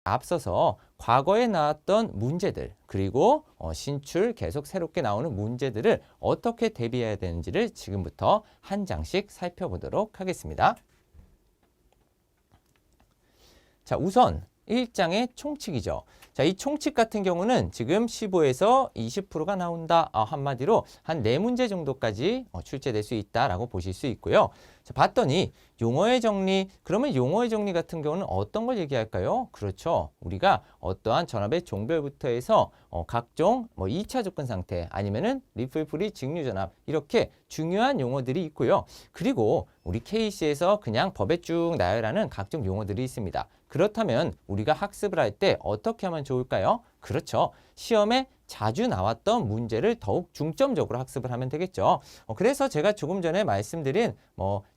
앞서서 과거에 나왔던 문제들 그리고 신출 계속 새롭게 나오는 문제들을 어떻게 대비해야 되는지를 지금부터 한 장씩 살펴보도록 하겠습니다. 자, 우선 1장의 총칙이죠. 자, 이 총칙 같은 경우는 지금 15에서 20%가 나온다. 한마디로 한 4문제 정도까지 출제될 수 있다라고 보실 수 있고요. 자, 봤더니 용어의 정리, 그러면 용어의 정리 같은 경우는 어떤 걸 얘기할까요? 그렇죠. 우리가 어떠한 전압의 종별부터 해서 각종 2차 접근 상태 아니면은 리플풀이 직류전압 이렇게 중요한 용어들이 있고요. 그리고 우리 KC에서 그냥 법에 쭉 나열하는 각종 용어들이 있습니다. 그렇다면 우리가 학습을 할 때 어떻게 하면 좋을까요? 그렇죠. 시험에 자주 나왔던 문제를 더욱 중점적으로 학습을 하면 되겠죠. 그래서 제가 조금 전에 말씀드린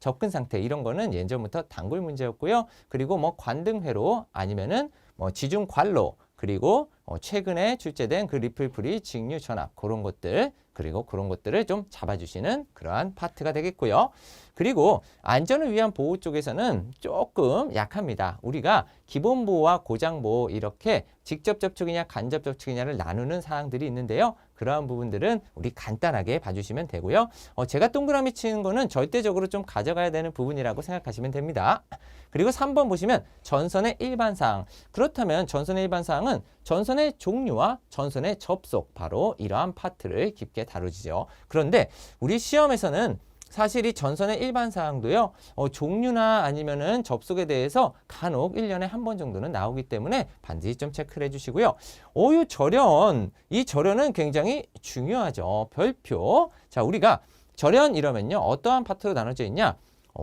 접근 상태 이런 거는 예전부터 단골 문제였고요. 그리고 관등회로 아니면은 지중관로 그리고 최근에 출제된 그 리플풀이 직류 전압 그런 것들 그리고 그런 것들을 좀 잡아주시는 그러한 파트가 되겠고요. 그리고 안전을 위한 보호 쪽에서는 조금 약합니다. 우리가 기본 보호와 고장 보호 이렇게 직접 접촉이냐 간접 접촉이냐를 나누는 사항들이 있는데요. 그러한 부분들은 우리 간단하게 봐주시면 되고요. 제가 동그라미 치는 거는 절대적으로 좀 가져가야 되는 부분이라고 생각하시면 됩니다. 그리고 3번 보시면 전선의 일반 사항. 그렇다면 전선의 일반 사항은 전선의 종류와 전선의 접속 바로 이러한 파트를 깊게 다루지죠. 그런데 우리 시험에서는 사실 이 전선의 일반 사항도요. 종류나 아니면은 접속에 대해서 간혹 1년에 한 번 정도는 나오기 때문에 반드시 좀 체크를 해주시고요. 이 절연, 이 절연은 굉장히 중요하죠. 별표. 자, 우리가 절연 이러면요. 어떠한 파트로 나눠져 있냐?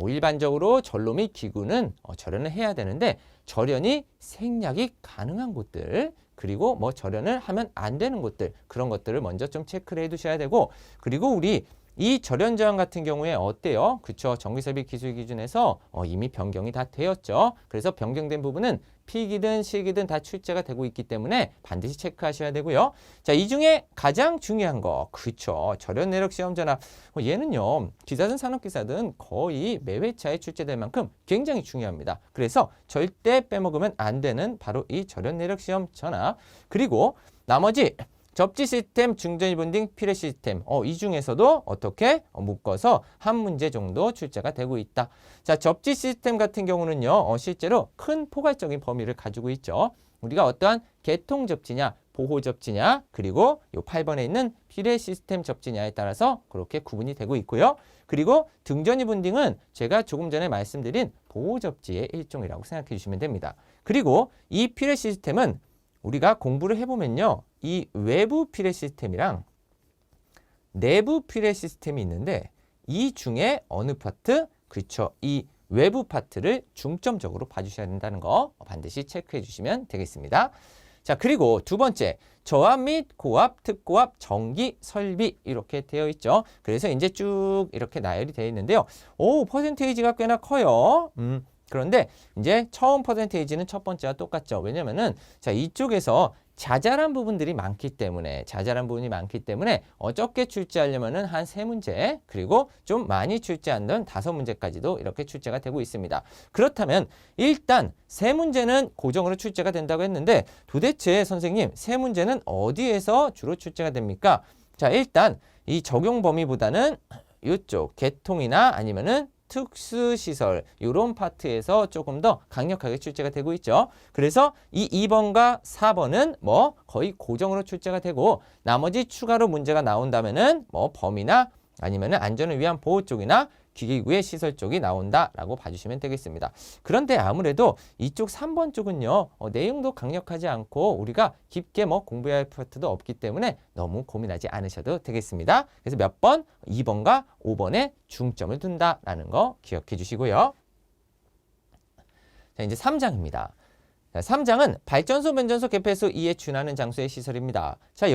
일반적으로 전로 및 기구는 절연을 해야 되는데 절연이 생략이 가능한 곳들 그리고 절연을 하면 안 되는 곳들 그런 것들을 먼저 좀 체크를 해 두셔야 되고 그리고 우리 이 절연 저항 같은 경우에 어때요? 그쵸? 전기설비 기술 기준에서 이미 변경이 다 되었죠. 그래서 변경된 부분은 필기든 실기든 다 출제가 되고 있기 때문에 반드시 체크하셔야 되고요. 자, 이 중에 가장 중요한 거, 그쵸? 절연 내력 시험 전압. 얘는요, 기사든 산업기사든 거의 매 회차에 출제될 만큼 굉장히 중요합니다. 그래서 절대 빼먹으면 안 되는 바로 이 절연 내력 시험 전압. 그리고 나머지 접지 시스템, 중전이 본딩, 피레 시스템 이 중에서도 어떻게 묶어서 한 문제 정도 출제가 되고 있다. 자, 접지 시스템 같은 경우는요. 실제로 큰 포괄적인 범위를 가지고 있죠. 우리가 어떠한 개통 접지냐, 보호 접지냐, 그리고 요 8번에 있는 피레 시스템 접지냐에 따라서 그렇게 구분이 되고 있고요. 그리고 등전이 본딩은 제가 조금 전에 말씀드린 보호 접지의 일종이라고 생각해 주시면 됩니다. 그리고 이 피레 시스템은 우리가 공부를 해보면요. 이 외부 피레 시스템이랑 내부 피레 시스템이 있는데 이 중에 어느 파트? 그렇죠. 이 외부 파트를 중점적으로 봐주셔야 된다는 거 반드시 체크해 주시면 되겠습니다. 자, 그리고 두 번째, 저압 및 고압, 특고압, 전기, 설비 이렇게 되어 있죠. 그래서 이제 쭉 이렇게 나열이 되어 있는데요. 퍼센테이지가 꽤나 커요. 그런데 이제 처음 퍼센테이지는 첫 번째와 똑같죠. 왜냐면은 자, 이쪽에서 자잘한 부분이 많기 때문에 적게 출제하려면은 한 3문제 그리고 좀 많이 출제하는 5문제까지도 이렇게 출제가 되고 있습니다. 그렇다면 일단 3문제는 고정으로 출제가 된다고 했는데 도대체 선생님 3문제는 어디에서 주로 출제가 됩니까? 자, 일단 이 적용 범위보다는 이쪽 개통이나 아니면은 특수시설 이런 파트에서 조금 더 강력하게 출제가 되고 있죠. 그래서 이 2번과 4번은 거의 고정으로 출제가 되고 나머지 추가로 문제가 나온다면은 범위나 아니면은 안전을 위한 보호 쪽이나 기기구의 시설 쪽이 나온다라고 봐주시면 되겠습니다. 그런데 아무래도 이쪽 3번 쪽은요. 내용도 강력하지 않고 우리가 깊게 공부해야 할 파트도 없기 때문에 너무 고민하지 않으셔도 되겠습니다. 그래서 몇 번? 2번과 5번에 중점을 둔다라는 거 기억해 주시고요. 자, 이제 3장입니다. 자, 3장은 발전소, 변전소, 개폐소 2에 준하는 장소의 시설입니다. 자,